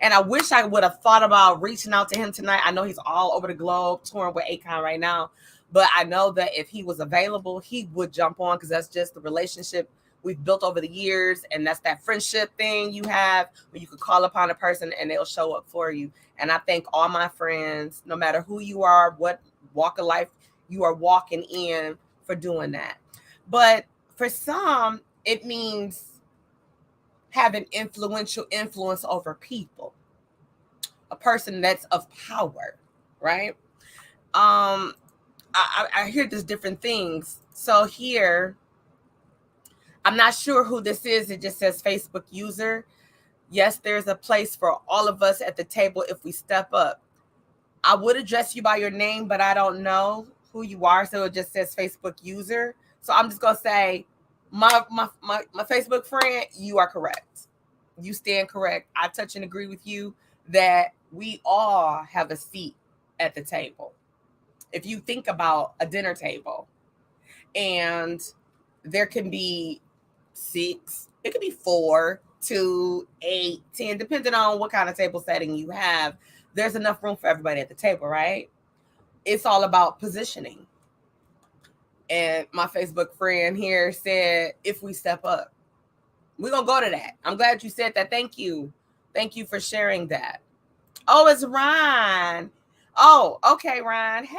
And I wish I would have thought about reaching out to him tonight. I know he's all over the globe touring with Akon right now, but I know that if he was available, he would jump on, because that's just the relationship we've built over the years. And that's that friendship thing you have where you could call upon a person and they'll show up for you. And I thank all my friends, no matter who you are, what walk of life you are walking in, for doing that. But for some, it means having influential influence over people, a person that's of power, right? I hear these different things. So here, I'm not sure who this is. It just says Facebook user. Yes, there's a place for all of us at the table if we step up. I would address you by your name, but I don't know who you are. So it just says Facebook user. So I'm just going to say, my Facebook friend, you are correct. You stand correct. I touch and agree with you that we all have a seat at the table. If you think about a dinner table, and there can be 6, it could be 4, 2, 8, 10, depending on what kind of table setting you have. There's enough room for everybody at the table, right? It's all about positioning. And my Facebook friend here said, if we step up, we're going to go to that. I'm glad you said that. Thank you. Thank you for sharing that. Oh, it's Ryan. Oh, okay, Ryan. Hey.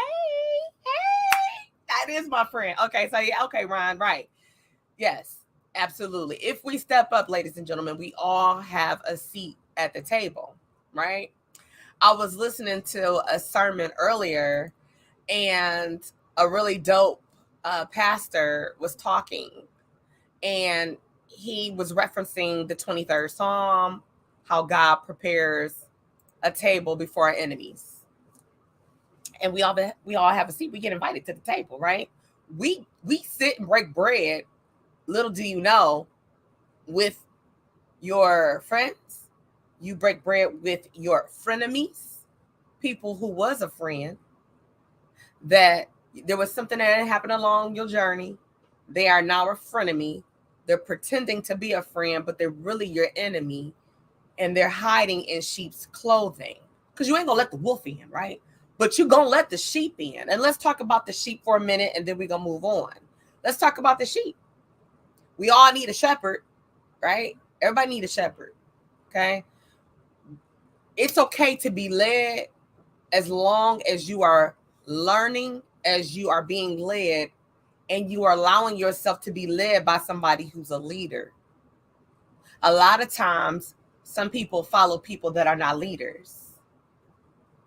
That is my friend. Okay, so yeah, okay, Ryan, right. Yes, absolutely. If we step up, ladies and gentlemen, we all have a seat at the table, right? I was listening to a sermon earlier, and a really dope pastor was talking, and he was referencing the 23rd Psalm, how God prepares a table before our enemies. And we all have a seat. We get invited to the table, right? We sit and break bread, little do you know, with your friends. You break bread with your frenemies, people who was a friend, that there was something that happened along your journey. They are now a frenemy. They're pretending to be a friend, but they're really your enemy, and they're hiding in sheep's clothing. Because you ain't gonna let the wolf in, right? But you're gonna let the sheep in. And let's talk about the sheep for a minute, and then we're gonna move on. Let's talk about the sheep. We all need a shepherd, right? Everybody need a shepherd. Okay. It's okay to be led, as long as you are learning, as you are being led, and you are allowing yourself to be led by somebody who's a leader. A lot of times, some people follow people that are not leaders,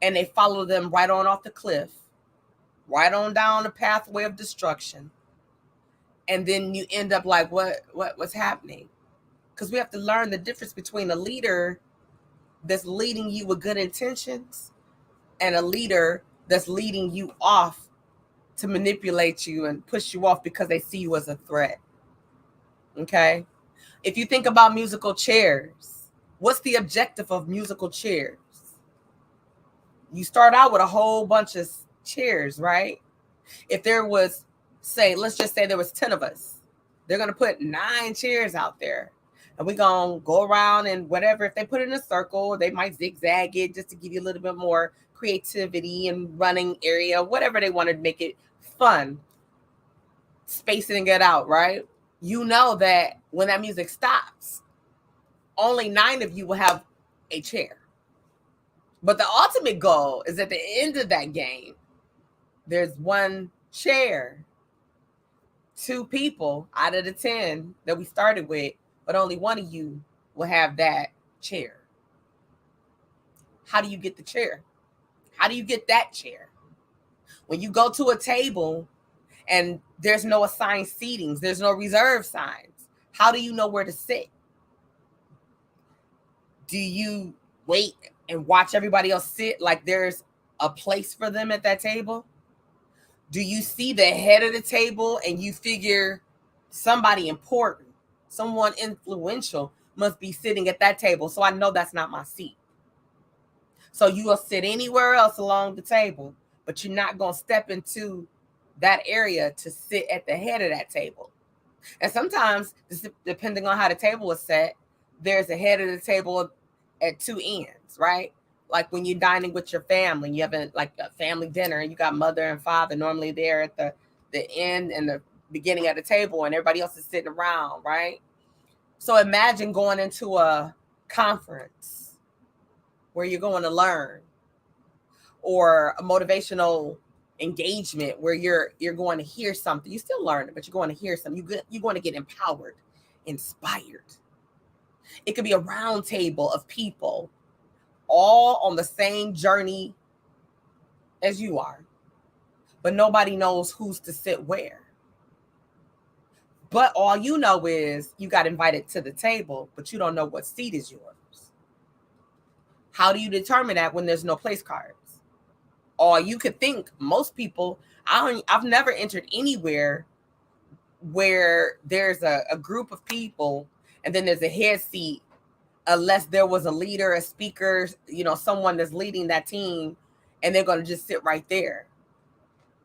and they follow them right on off the cliff, right on down the pathway of destruction. And then you end up like, what's happening? Because we have to learn the difference between a leader that's leading you with good intentions and a leader that's leading you off to manipulate you and push you off because they see you as a threat. Okay? If you think about musical chairs, what's the objective of musical chairs? You start out with a whole bunch of chairs, right? If there was, let's just say there was 10 of us, they're going to put 9 chairs out there, and we're going to go around and whatever. If they put it in a circle, they might zigzag it just to give you a little bit more creativity and running area, whatever they want to make it fun, spacing it out, right? You know that when that music stops, only 9 of you will have a chair. But the ultimate goal is at the end of that game, there's 1 chair, 2 people out of the 10 that we started with, but only 1 of you will have that chair. How do you get the chair? How do you get that chair? When you go to a table and there's no assigned seatings, there's no reserve signs, how do you know where to sit? Do you wait and watch everybody else sit like there's a place for them at that table? Do you see the head of the table and you figure somebody important, someone influential must be sitting at that table, so I know that's not my seat? So you will sit anywhere else along the table, but you're not going to step into that area to sit at the head of that table. And sometimes, depending on how the table is set, there's a head of the table at two ends, right? Like when you're dining with your family, you have like a family dinner, and you got mother and father normally there at the end and the beginning of the table, and everybody else is sitting around, right? So imagine going into a conference where you're going to learn, or a motivational engagement where you're going to hear something. You still learn it, but you're going to hear something. You're going to get empowered, inspired. It could be a round table of people all on the same journey as you are, but nobody knows who's to sit where. But all you know is you got invited to the table, but you don't know what seat is yours. How do you determine that when there's no place cards? Or you could think, most people, I've never entered anywhere where there's a group of people and then there's a head seat, unless there was a leader, a speaker, someone that's leading that team, and they're going to just sit right there.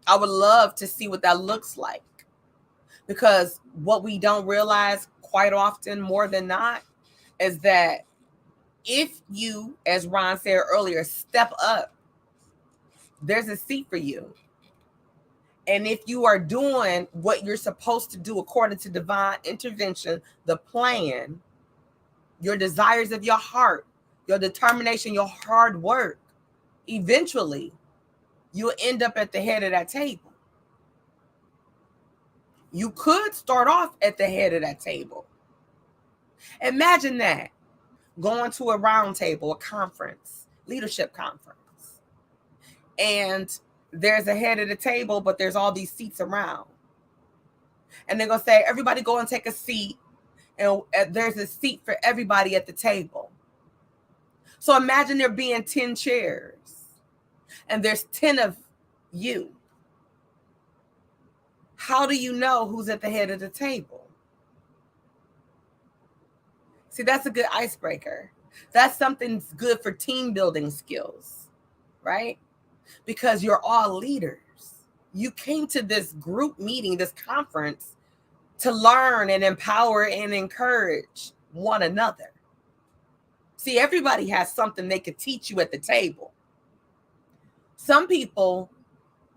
I would love to see what that looks like, because what we don't realize quite often, more than not, is that if you, as Ron said earlier, step up, there's a seat for you. And if you are doing what you're supposed to do according to divine intervention, the plan, your desires of your heart, your determination, your hard work, eventually you'll end up at the head of that table. You could start off at the head of that table. Imagine that, going to a round table, a conference, leadership conference, and there's a head of the table, but there's all these seats around. And they're going to say, everybody go and take a seat. And there's a seat for everybody at the table. So imagine there being 10 chairs and there's 10 of you. How do you know who's at the head of the table? See, that's a good icebreaker. That's something good for team building skills, right? Because you're all leaders. You came to this group meeting, this conference, to learn and empower and encourage one another. See, everybody has something they could teach you at the table. Some people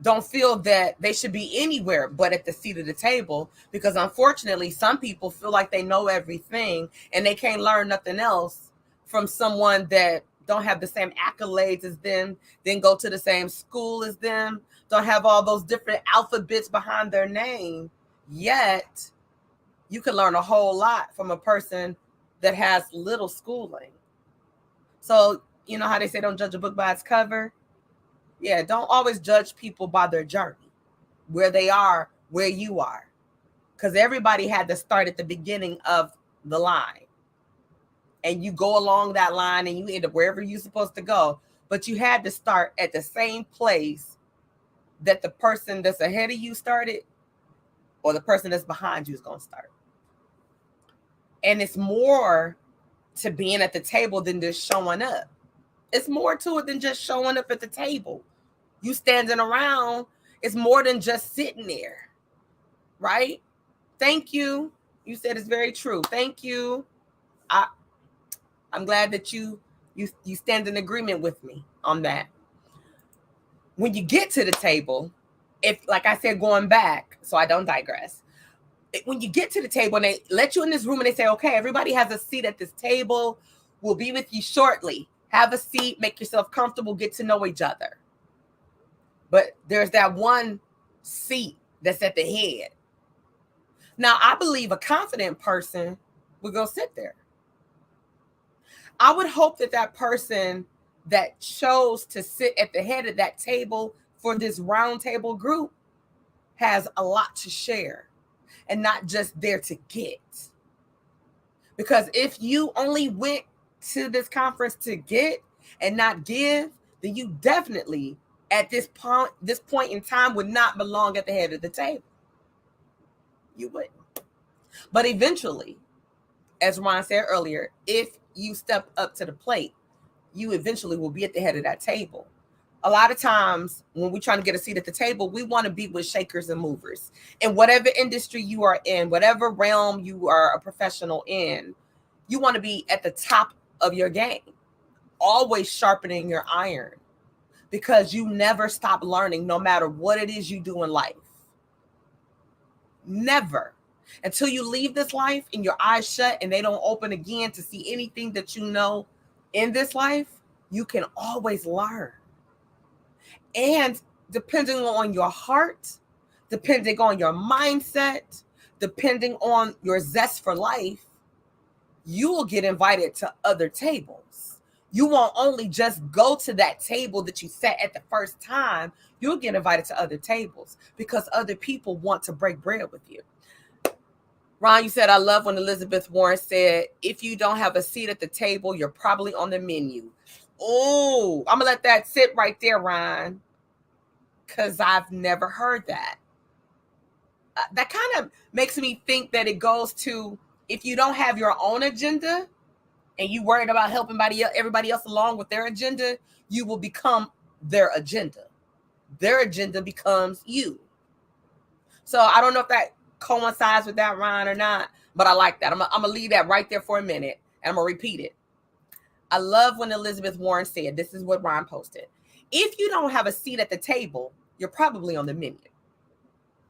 don't feel that they should be anywhere but at the seat of the table, because unfortunately, some people feel like they know everything and they can't learn nothing else from someone that don't have the same accolades as them, didn't go to the same school as them, don't have all those different alphabets behind their name. Yet, you can learn a whole lot from a person that has little schooling. So, you know how they say don't judge a book by its cover? Yeah, don't always judge people by their journey, where they are, where you are. Because everybody had to start at the beginning of the line. And you go along that line and you end up wherever you're supposed to go. But you had to start at the same place that the person that's ahead of you started, or the person that's behind you is going to start. And it's more to being at the table than just showing up. It's more to it than just showing up at the table. You standing around, it's more than just sitting there, right? Thank you. You said it's very true. Thank you. I'm glad that you stand in agreement with me on that. When you get to the table, if, like I said, going back, so I don't digress, when you get to the table and they let you in this room and they say, okay, everybody has a seat at this table. We'll be with you shortly. Have a seat, make yourself comfortable, get to know each other. But there's that one seat that's at the head. Now, I believe a confident person would go sit there. I would hope that that person that chose to sit at the head of that table for this round table group has a lot to share and not just there to get. Because if you only went to this conference to get and not give, then you definitely at this point in time would not belong at the head of the table. You wouldn't. But eventually, as Ron said earlier, if you step up to the plate, you eventually will be at the head of that table. A lot of times when we're trying to get a seat at the table, we want to be with shakers and movers. In whatever industry you are in, whatever realm you are a professional in, you want to be at the top of your game. always sharpening your iron because you never stop learning no matter what it is you do in life. Never. Until you leave this life and your eyes shut and they don't open again to see anything that you know in this life, you can always learn. And depending on your heart, depending on your mindset, depending on your zest for life, you will get invited to other tables. You won't only just go to that table that you sat at the first time, you'll get invited to other tables because other people want to break bread with you. Ron, you said, I love when Elizabeth Warren said, if you don't have a seat at the table, you're probably on the menu. Oh, I'm going to let that sit right there, Ron, because I've never heard that. That kind of makes me think that it goes to, if you don't have your own agenda and you worried about helping everybody else along with their agenda, you will become their agenda. Their agenda becomes you. So I don't know if that coincides with that, Ron, or not, but I like that. I'm going to leave that right there for a minute, and I'm going to repeat it. I love when Elizabeth Warren said, this is what Ron posted. If you don't have a seat at the table, you're probably on the menu.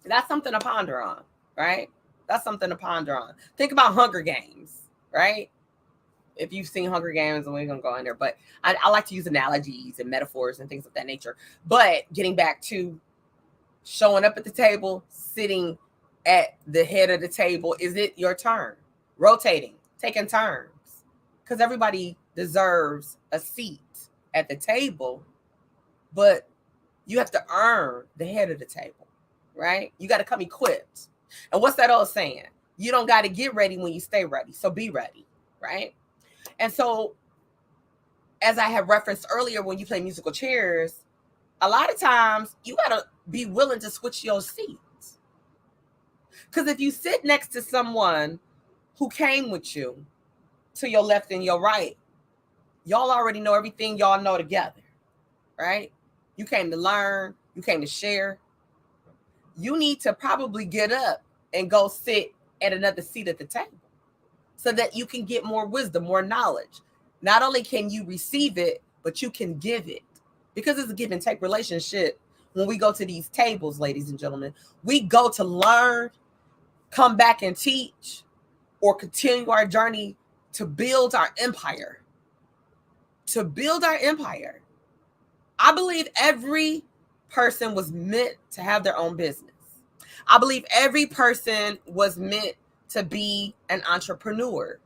That's something to ponder on, right? That's something to ponder on. Think about Hunger Games, right? If you've seen Hunger Games, and we're going to go in there, but I like to use analogies and metaphors and things of that nature. But getting back to showing up at the table, sitting at the head of the table, is it your turn? Rotating, taking turns, because everybody deserves a seat at the table, but you have to earn the head of the table, right? You got to come equipped. And what's that old saying? You don't got to get ready when you stay ready. So be ready, right? And so, as I have referenced earlier, when you play musical chairs, a lot of times you got to be willing to switch your seats. Because if you sit next to someone who came with you to your left and your right, y'all already know everything y'all know together, right? You came to learn, you came to share. You need to probably get up and go sit at another seat at the table so that you can get more wisdom, more knowledge. Not only can you receive it, but you can give it, because it's a give and take relationship. When we go to these tables, ladies and gentlemen, we go to learn, come back and teach, or continue our journey to build our empire. To build our empire. I believe every person was meant to have their own business. I believe every person was meant to be an entrepreneur,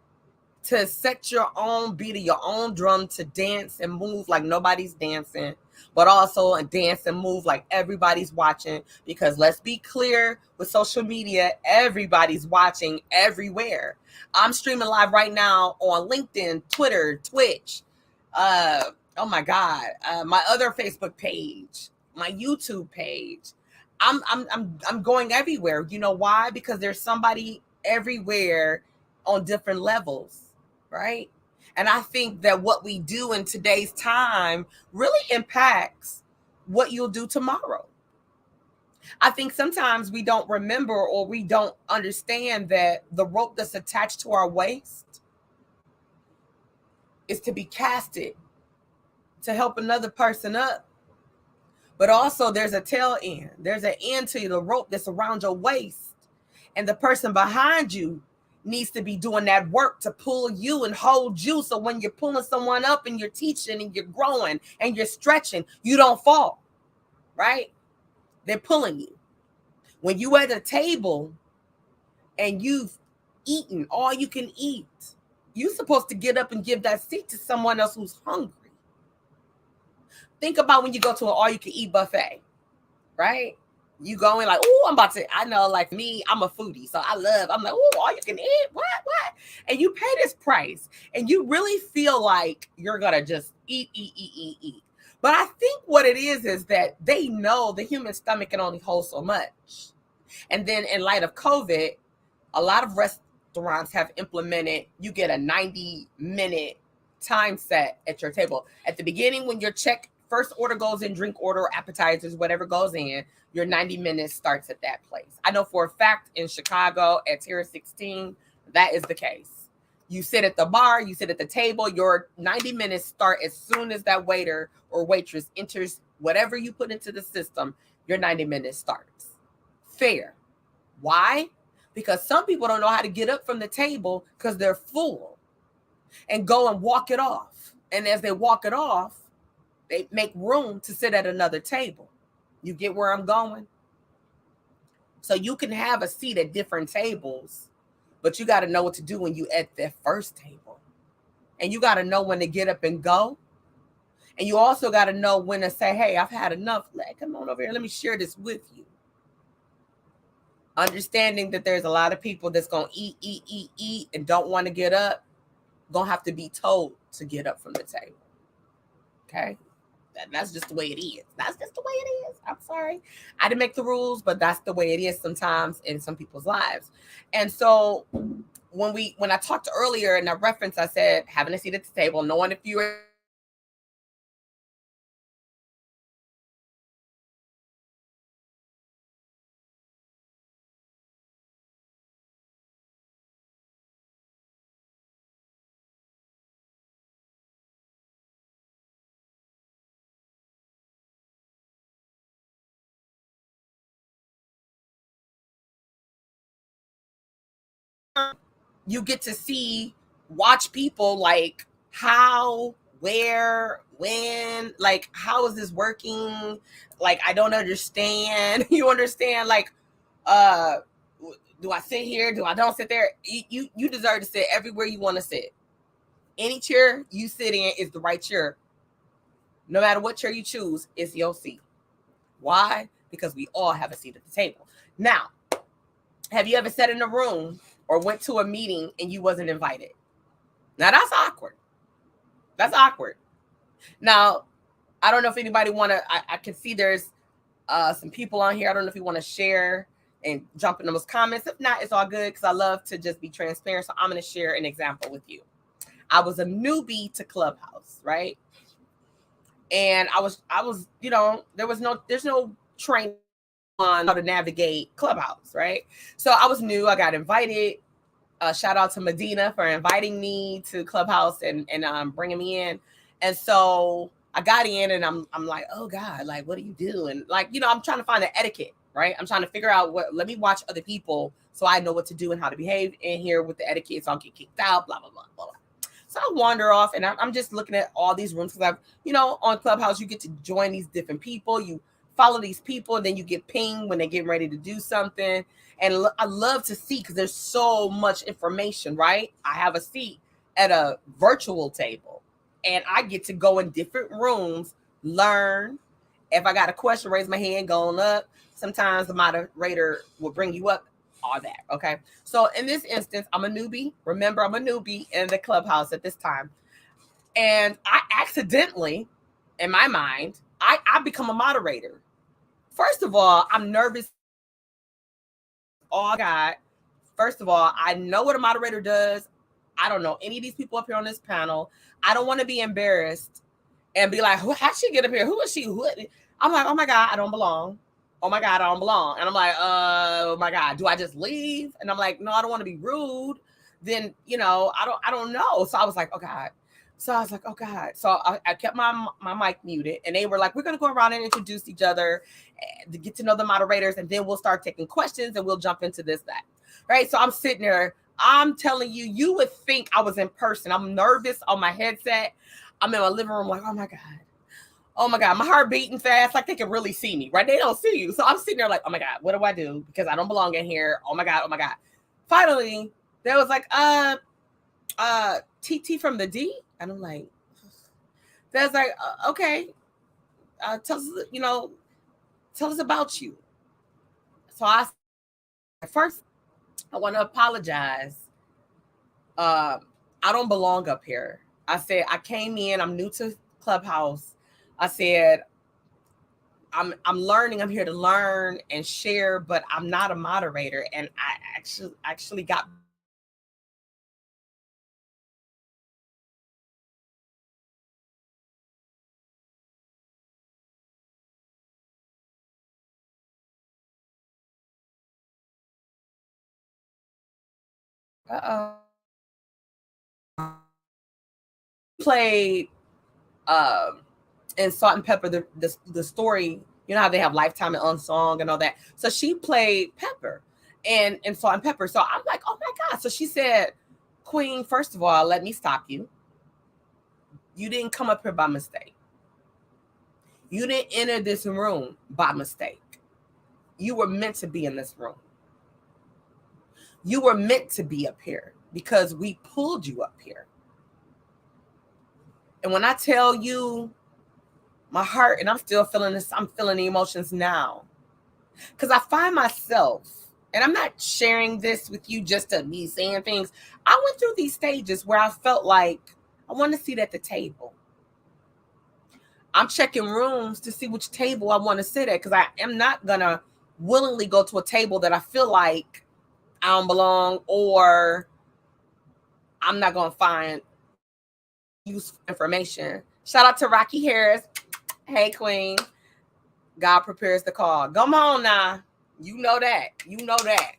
to set your own beat of your own drum, to dance and move like nobody's dancing, but also dance and move like everybody's watching. Because let's be clear, with social media, everybody's watching everywhere. I'm streaming live right now on LinkedIn, Twitter, Twitch, oh my God, my other Facebook page, my YouTube page. I'm going everywhere. You know why? Because there's somebody everywhere on different levels, right? And I think that what we do in today's time really impacts what you'll do tomorrow. I think sometimes we don't remember, or we don't understand that the rope that's attached to our waist is to be casted to help another person up. But also there's a tail end. There's an end to the rope that's around your waist. And the person behind you needs to be doing that work to pull you and hold you. So when you're pulling someone up and you're teaching and you're growing and you're stretching, you don't fall, right? They're pulling you. When you at a table and you've eaten all you can eat, you're supposed to get up and give that seat to someone else who's hungry. Think about when you go to an all-you-can-eat buffet, right? You go in like, oh, I'm about to, I know, like me, I'm a foodie, so I'm like, oh, all you can eat, what? And you pay this price, and you really feel like you're going to just eat. But I think what it is that they know the human stomach can only hold so much. And then in light of COVID, a lot of restaurants have implemented, you get a 90-minute time set at your table. At the beginning, when your first order goes in, drink order, appetizers, whatever goes in, your 90 minutes starts at that place. I know for a fact in Chicago at Terrace 16, that is the case. You sit at the bar, you sit at the table. Your 90 minutes start as soon as that waiter or waitress enters whatever you put into the system. Your 90 minutes starts. Fair. Why? Because some people don't know how to get up from the table because they're full and go and walk it off. And as they walk it off, they make room to sit at another table. You get where I'm going? So you can have a seat at different tables, but you got to know what to do when you at that first table. And you got to know when to get up and go. And you also got to know when to say, hey, I've had enough. Come on over here. Let me share this with you. Understanding that there's a lot of people that's going to eat, and don't want to get up, going to have to be told to get up from the table. Okay? That's just the way it is. That's just the way it is. I'm sorry. I didn't make the rules, but that's the way it is sometimes in some people's lives. And so when I talked earlier in that reference, I said having a seat at the table, knowing if you're you get to watch people like how, where, when, like how is this working? Like I don't understand. You understand? Like, uh, do I sit here? Do I don't sit there? You deserve to sit everywhere you want to sit. Any chair you sit in is the right chair. No matter what chair you choose, it's your seat. Why? Because we all have a seat at the table. Now, have you ever sat in a room or went to a meeting and you wasn't invited? Now that's awkward. That's awkward. Now, I don't know if anybody want to, I can see there's some people on here. I don't know if you want to share and jump in those comments. If not, it's all good because I love to just be transparent. So I'm going to share an example with you. I was a newbie to Clubhouse, right? And I was, there's no training on how to navigate Clubhouse, right? So I was new. I got invited. Shout out to Medina for inviting me to Clubhouse and bringing me in. And so I got in and I'm like, oh God, like, what do you do? And like, I'm trying to find the etiquette, right? I'm trying to figure out let me watch other people so I know what to do and how to behave in here with the etiquette. So I'll get kicked out, blah, blah, blah, blah, blah. So I wander off and I'm just looking at all these rooms because on Clubhouse, you get to join these different people. You follow these people and then you get pinged when they're getting ready to do something. And I love to see because there's so much information, right? I have a seat at a virtual table and I get to go in different rooms, learn. If I got a question, raise my hand, going up. Sometimes the moderator will bring you up, all that. Okay. So in this instance, I'm a newbie. Remember, I'm a newbie in the Clubhouse at this time. And I accidentally, in my mind, I become a moderator. First of all, I'm nervous. Oh God. First of all, I know what a moderator does. I don't know any of these people up here on this panel. I don't want to be embarrassed and be like, how'd she get up here? Who is she? I'm like, oh my God, I don't belong. Oh my God, I don't belong. And I'm like, oh my God, do I just leave? And I'm like, no, I don't want to be rude. Then, I don't know. So I was like, oh God. So I was like, oh God. So I kept my mic muted and they were like, we're going to go around and introduce each other to get to know the moderators. And then we'll start taking questions and we'll jump into this, that. Right. So I'm sitting there. I'm telling you, you would think I was in person. I'm nervous on my headset. I'm in my living room like, oh my God. Oh my God, my heart beating fast, like they can really see me, right? They don't see you. So I'm sitting there like, oh my God, what do I do? Because I don't belong in here. Oh my God, oh my God. Finally, there was like, TT from the D. And I'm like, there's like, okay, tell us about you. So first, I want to apologize. I don't belong up here. I said, I came in, I'm new to Clubhouse. I said, I'm learning. I'm here to learn and share, but I'm not a moderator. And I actually got uh-oh. played in Salt and Pepper the story. You know how they have Lifetime and Unsung and all that. So she played Pepper and Salt and Pepper. So I'm like, oh my God. So she said, Queen, first of all, let me stop you. You didn't come up here by mistake. You didn't enter this room by mistake. You were meant to be in this room. You were meant to be up here because we pulled you up here. And when I tell you my heart, and I'm still feeling this, I'm feeling the emotions now. Because I find myself, and I'm not sharing this with you just to me saying things. I went through these stages where I felt like I want to sit at the table. I'm checking rooms to see which table I want to sit at because I am not going to willingly go to a table that I feel like I don't belong or I'm not going to find useful information. Shout out to Rocky Harris. Hey, Queen. God prepares the call. Come on now. You know that. You know that.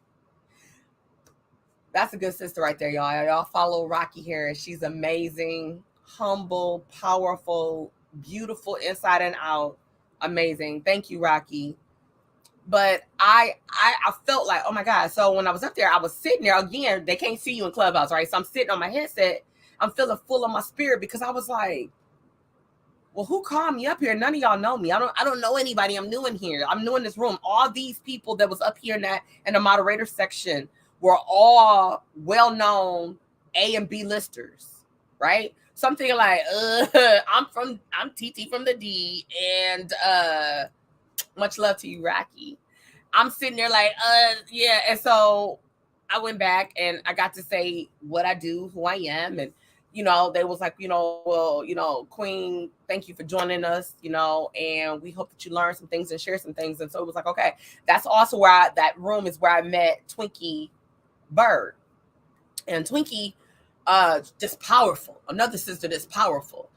That's a good sister right there, y'all. Y'all follow Rocky Harris. She's amazing, humble, powerful, beautiful inside and out. Amazing. Thank you, Rocky. But I felt like, oh my God. So when I was up there, I was sitting there again. They can't see you in Clubhouse, right? So I'm sitting on my headset. I'm feeling full of my spirit because I was like, well, who called me up here? None of y'all know me. I don't know anybody. I'm new in here. I'm new in this room. All these people that was up here in the moderator section were all well-known A and B listers, right? Something like, I'm TT from the D, and much love to you, Rocky. I'm sitting there like, yeah. And so I went back and I got to say what I do, who I am, and they was like, well, Queen, thank you for joining us, and we hope that you learn some things and share some things. And so it was like, okay, that's also where that room is where I met Twinkie Bird. And Twinkie, just powerful. Another sister that's powerful.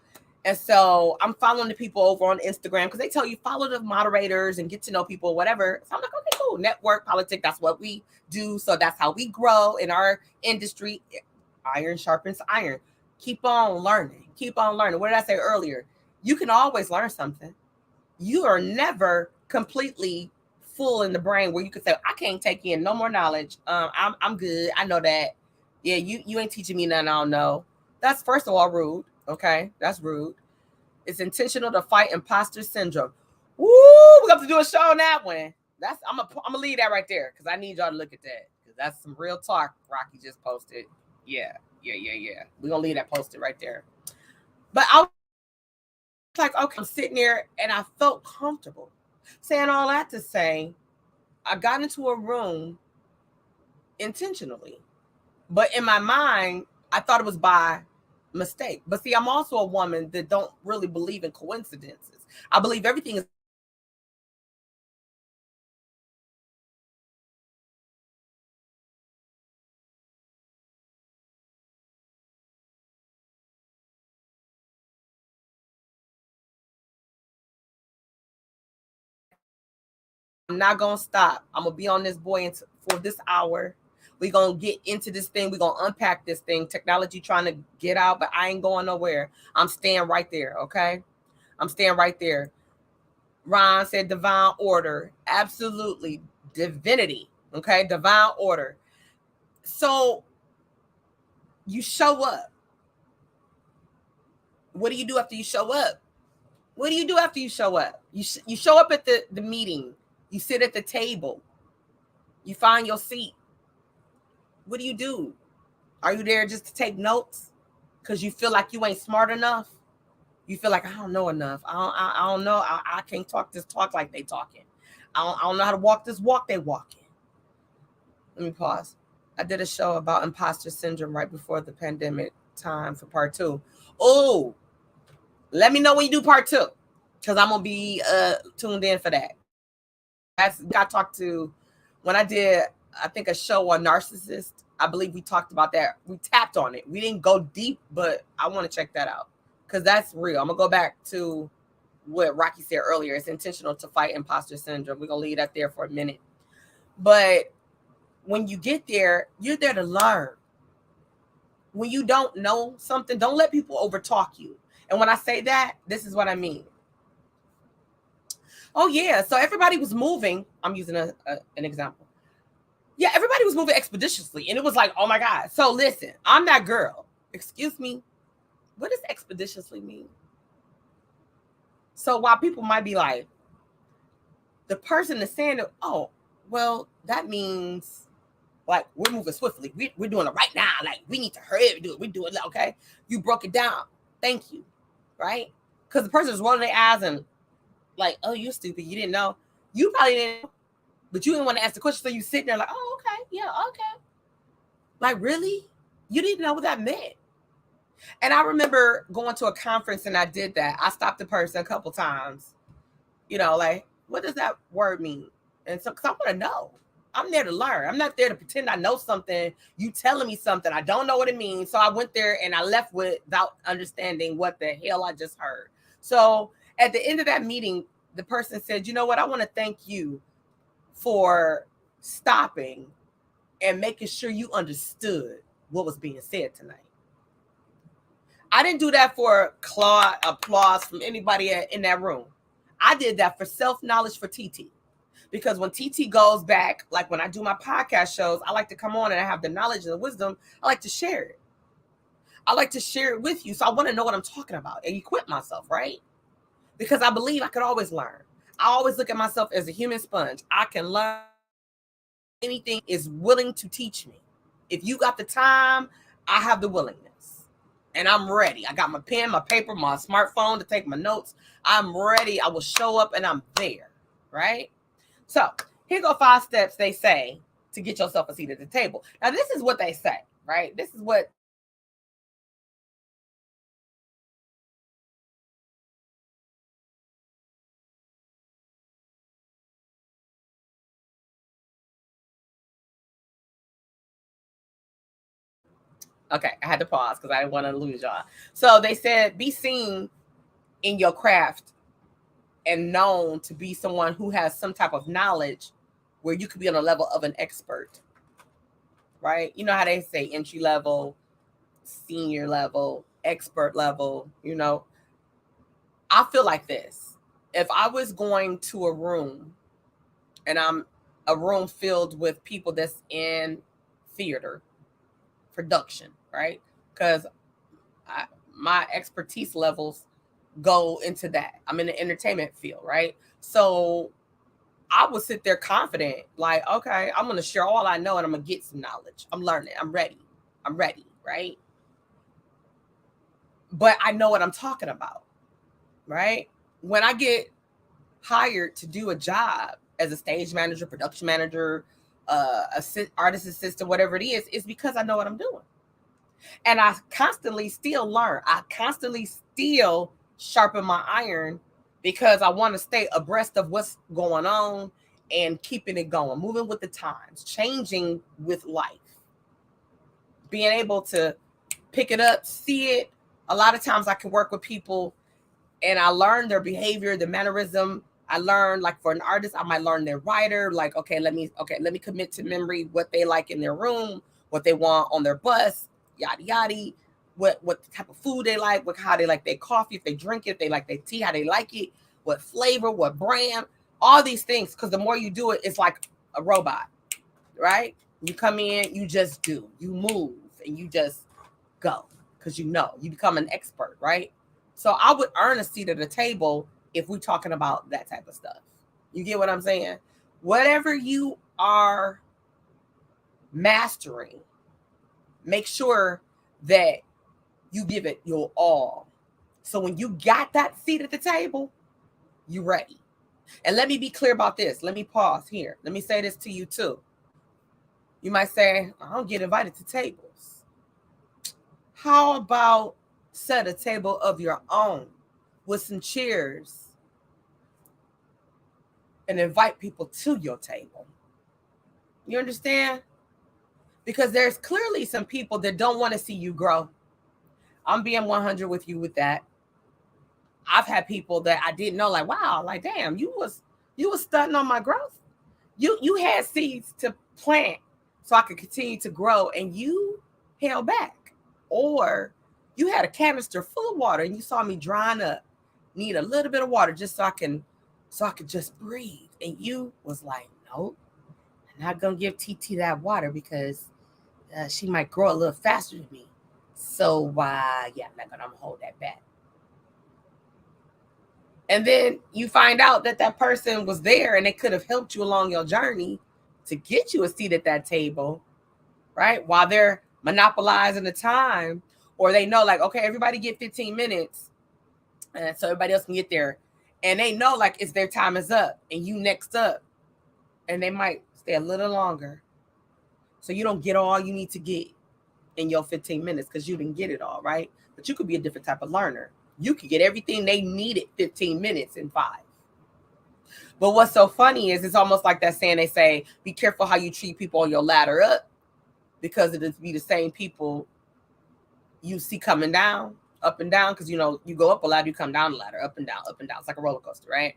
And so I'm following the people over on Instagram because they tell you follow the moderators and get to know people, whatever. So I'm like, okay, cool. Network, politics, that's what we do. So that's how we grow in our industry. Iron sharpens iron. Keep on learning. Keep on learning. What did I say earlier? You can always learn something. You are never completely full in the brain where you could say, I can't take in no more knowledge. I'm good. I know that. Yeah, you ain't teaching me nothing I don't know. That's first of all rude. Okay, that's rude. It's intentional to fight imposter syndrome. Woo, we're gonna have to do a show on that one. I'm gonna leave that right there because I need y'all to look at that because that's some real talk Rocky just posted. Yeah. We're gonna leave that posted right there. But I was like, okay, I'm sitting there and I felt comfortable. Saying all that to say, I got into a room intentionally. But in my mind, I thought it was by mistake. But see, I'm also a woman that don't really believe in coincidences. I believe everything is I'm not gonna stop. I'm gonna be on this boy for this hour. We're gonna get into this thing. We're gonna unpack this thing. Technology trying to get out, but I ain't going nowhere. I'm staying right there, okay? I'm staying right there. Ron said divine order. Absolutely. Divinity. Okay, divine order. So you show up. What do you do after you show up? What do you do after you show up? You show up at the meeting. You sit at the table. You find your seat. What do you do? Are you there just to take notes? Because you feel like you ain't smart enough? You feel like I don't know enough. I don't know. I can't talk this talk like they talking. I don't know how to walk this walk they walking. Let me pause. I did a show about imposter syndrome right before the pandemic time for part 2. Oh, let me know when you do part 2. Because I'm gonna be tuned in for that. Got talked to when I did, I think, a show on narcissist. I believe we talked about that. We tapped on it. We didn't go deep, but I want to check that out because that's real. I'm gonna go back to what Rocky said earlier. It's intentional to fight imposter syndrome. We're gonna leave that there for a minute. But when you get there, you're there to learn. when you don't know something, don't let people overtalk you. And when I say that, this is what I mean. Oh yeah, so everybody was moving. I'm using an example. Yeah, everybody was moving expeditiously, and it was like, oh my God. So listen, I'm that girl. Excuse me, what does expeditiously mean? So while people might be like, the person is saying, oh, well, that means like we're moving swiftly. We're doing it right now. Like we need to hurry up and do it. We do it. Okay. You broke it down. Thank you. Right? Because the person is rolling their eyes and like, oh, you're stupid. You didn't know. You probably didn't know, but you didn't want to ask the question. So you sit there like, oh, okay. Yeah, okay. Like, really? You didn't know what that meant. And I remember going to a conference and I did that. I stopped the person a couple times, like, what does that word mean? And so, because I want to know. I'm there to learn. I'm not there to pretend I know something. You telling me something. I don't know what it means. So I went there and I left without understanding what the hell I just heard. So at the end of that meeting, the person said, you know what? I want to thank you for stopping and making sure you understood what was being said tonight. I didn't do that for applause from anybody in that room. I did that for self-knowledge for TT. Because when TT goes back, like when I do my podcast shows, I like to come on and I have the knowledge and the wisdom. I like to share it. I like to share it with you. So I want to know what I'm talking about and equip myself, right? Because I believe I could always learn. I always look at myself as a human sponge. I can learn. Anything is willing to teach me. If you got the time, I have the willingness. And I'm ready. I got my pen, my paper, my smartphone to take my notes. I'm ready. I will show up and I'm there, right? So here go 5 steps they say to get yourself a seat at the table. Now, this is what they say, right? This is what. Okay, I had to pause because I didn't want to lose y'all. So they said, be seen in your craft and known to be someone who has some type of knowledge where you could be on a level of an expert, right? You know how they say entry level, senior level, expert level, I feel like this. If I was going to a room and I'm a room filled with people that's in theater production, right? Because my expertise levels go into that. I'm in the entertainment field, right? So I would sit there confident, like, okay, I'm going to share all I know and I'm going to get some knowledge. I'm learning. I'm ready, right? But I know what I'm talking about, right? When I get hired to do a job as a stage manager, production manager, artist assistant, whatever it is, it's because I know what I'm doing. And I constantly still learn. I constantly still sharpen my iron because I want to stay abreast of what's going on and keeping it going, moving with the times, changing with life, being able to pick it up, see it. A lot of times I can work with people and I learn their behavior, their mannerism. I learn, like for an artist, I might learn their writer. Like, okay, let me commit to memory what they like in their room, what they want on their bus, yada yada, what type of food they like, how they like their coffee, if they drink it, if they like their tea, how they like it, what flavor, what brand, all these things. Because the more you do it, it's like a robot, right? You come in, you just do, you move, and you just go because you become an expert, right? So I would earn a seat at the table if we're talking about that type of stuff. You get what I'm saying? Whatever you are mastering, make sure that you give it your all. So when you got that seat at the table, you're ready. And let me be clear about this. Let me pause here. Let me say this to you too. You might say, I don't get invited to tables. How about set a table of your own with some chairs and invite people to your table? You understand? Because there's clearly some people that don't want to see you grow. I'm being 100 with you with that. I've had people that I didn't know, like, wow, like, damn, you was stunting on my growth. You had seeds to plant so I could continue to grow, and you held back, Or you had a canister full of water and you saw me drying up, need a little bit of water just so I could just breathe. And you was like, nope, I'm not gonna give TT that water because she might grow a little faster than me. So yeah, I'm gonna hold that back. And then you find out that person was there and they could have helped you along your journey to get you a seat at that table, right? While they're monopolizing the time, or they know like, okay, everybody get 15 minutes. And so everybody else can get there. And they know like it's their time is up and you next up. And they might stay a little longer. So you don't get all you need to get in your 15 minutes because you didn't get it all, right? But you could be a different type of learner. You could get everything they needed 15 minutes in 5. But what's so funny is it's almost like that saying they say, be careful how you treat people on your ladder up, because it'll be the same people you see coming down, up and down, because, you know, you go up a ladder, you come down the ladder, up and down, up and down. It's like a roller coaster, right?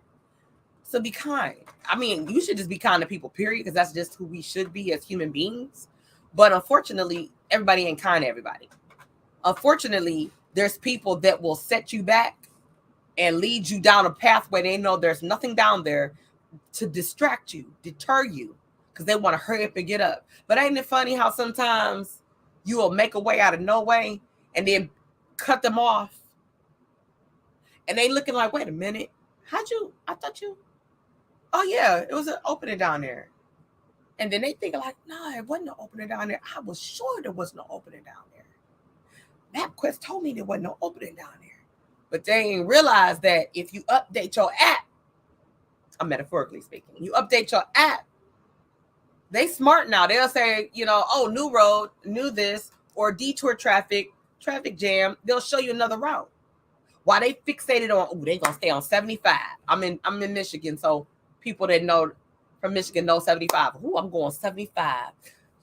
So be kind. I mean, you should just be kind to people, period, because that's just who we should be as human beings. But unfortunately, everybody ain't kind to everybody. Unfortunately, there's people that will set you back and lead you down a pathway they know there's nothing down there to distract you, deter you, because they want to hurry up and get up. But ain't it funny how sometimes you will make a way out of no way and then cut them off, and they looking like, wait a minute, oh yeah, it was an opening down there. And then they think like, no, it wasn't an opening down there. I was sure there wasn't an opening down there. MapQuest told me there wasn't no opening down there. But they ain't realize that if you update your app, I'm metaphorically speaking, you update your app, they smart now. They'll say, you know, oh, new road, new this, or detour traffic jam. They'll show you another route. Why they fixated on, oh, they gonna stay on 75. I'm in Michigan, so people that know from Michigan know 75. Oh, I'm going 75.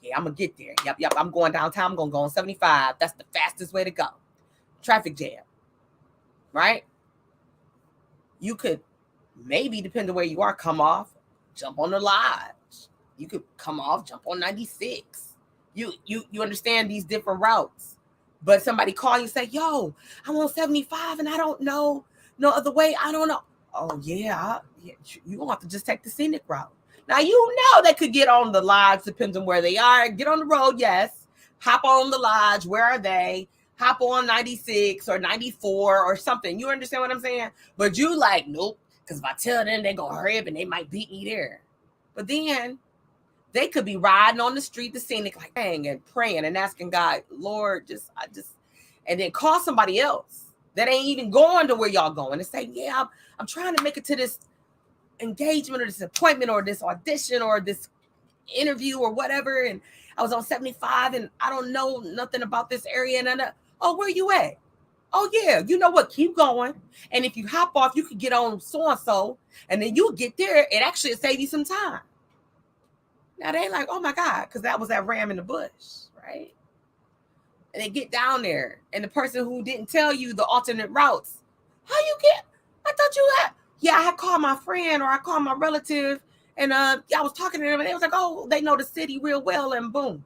Yeah, I'm gonna get there. Yep. I'm going downtown. I'm gonna go on 75. That's the fastest way to go. Traffic jam, right? You could maybe, depending on where you are, come off, jump on the Lodge. You could come off, jump on 96. You understand these different routes. But somebody call you and say, yo, I'm on 75 and I don't know no other way. I don't know. Oh, yeah, you're going to have to just take the scenic route. Now, you know they could get on the Lodge, depends on where they are. Get on the road, yes. Hop on the Lodge. Where are they? Hop on 96 or 94 or something. You understand what I'm saying? But you like, nope, because if I tell them, they're going to hurry up and they might beat me there. But then they could be riding on the street, the scenic, like praying and asking God, Lord, and then call somebody else that ain't even going to where y'all going and say, yeah, I'm trying to make it to this engagement or this appointment or this audition or this interview or whatever. And I was on 75 and I don't know nothing about this area. And oh, where you at? Oh, yeah. You know what? Keep going. And if you hop off, you could get on so-and-so and then you'll get there. It actually save you some time. Now they ain't like, oh my God, because that was that ram in the bush, right? And they get down there, and the person who didn't tell you the alternate routes, how you get? I thought you had. Yeah, I had called my friend or I called my relative, and I was talking to them, and they was like, oh, they know the city real well, and boom.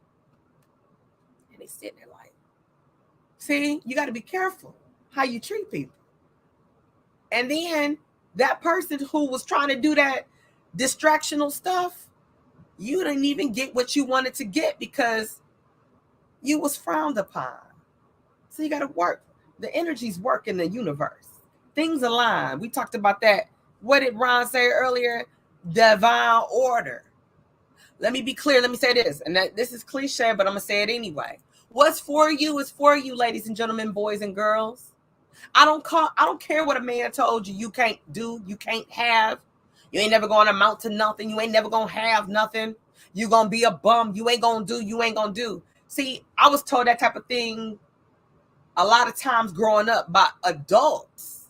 And they sitting there like, see, you got to be careful how you treat people. And then that person who was trying to do that distractional stuff, you didn't even get what you wanted to get because you was frowned upon. So you got to work. The energies work in the universe. Things align. We talked about that. What did Ron say earlier? Divine order. Let me be clear. Let me say this. And this is cliche, but I'm going to say it anyway. What's for you is for you, ladies and gentlemen, boys and girls. I don't care what a man told you. You can't do. You can't have. You ain't never going to amount to nothing. You ain't never going to have nothing. You going to be a bum. You ain't going to do. You ain't going to do. See, I was told that type of thing a lot of times growing up by adults,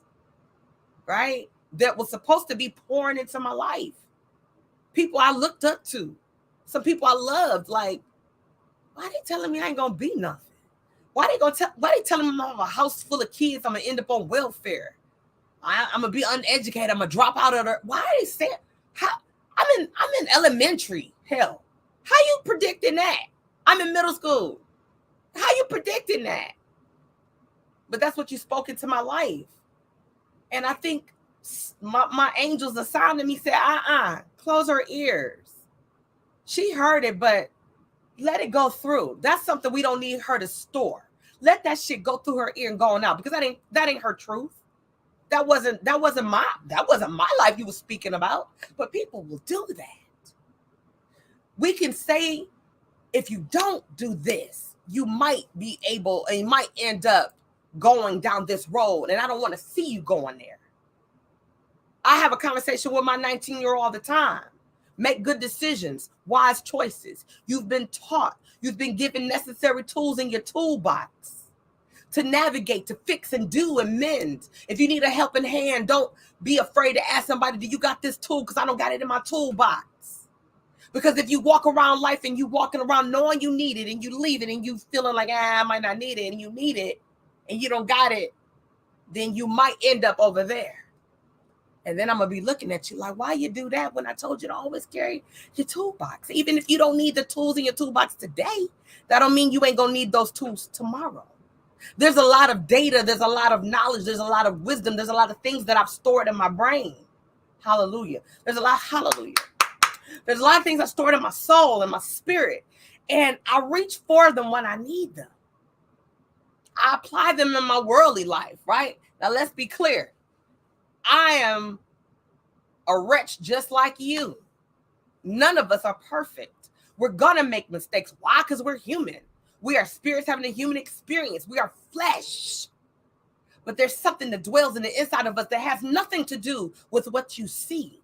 right? That was supposed to be pouring into my life. People I looked up to. Some people I loved. Like, why they telling me I ain't going to be nothing? Why they telling me I'm a house full of kids, I'm going to end up on welfare? I'm gonna be uneducated. I'm gonna drop out of the. Why are they saying? How I'm in elementary. Hell, how you predicting that? I'm in middle school. How you predicting that? but that's what you spoke into my life. And I think my angels assigned to me said, close her ears. She heard it, but let it go through. That's something we don't need her to store. Let that shit go through her ear and go on out, because that ain't her truth. That wasn't my life you were speaking about. But people will do that. We can say, if you don't do this, you might be able, and you might end up going down this road, and I don't want to see you going there. I have a conversation with my 19-year-old all the time. Make good decisions, wise choices. You've been taught, you've been given necessary tools in your toolbox to navigate, to fix and do and mend. If you need a helping hand, don't be afraid to ask somebody, do you got this tool? Because I don't got it in my toolbox. Because if you walk around life and you walking around knowing you need it and you leave it and you feeling like, I might not need it, and you need it and you don't got it, then you might end up over there. And then I'm going to be looking at you like, why you do that when I told you to always carry your toolbox? Even if you don't need the tools in your toolbox today, that don't mean you ain't going to need those tools tomorrow. There's a lot of data. There's a lot of knowledge. There's a lot of wisdom. There's a lot of things that I've stored in my brain. Hallelujah. There's a lot of things I stored in my soul and my spirit. And I reach for them when I need them. I apply them in my worldly life, right? Now, let's be clear. I am a wretch just like you. None of us are perfect. We're going to make mistakes. Why? Because we're human. We are spirits having a human experience. We are flesh. But there's something that dwells in the inside of us that has nothing to do with what you see.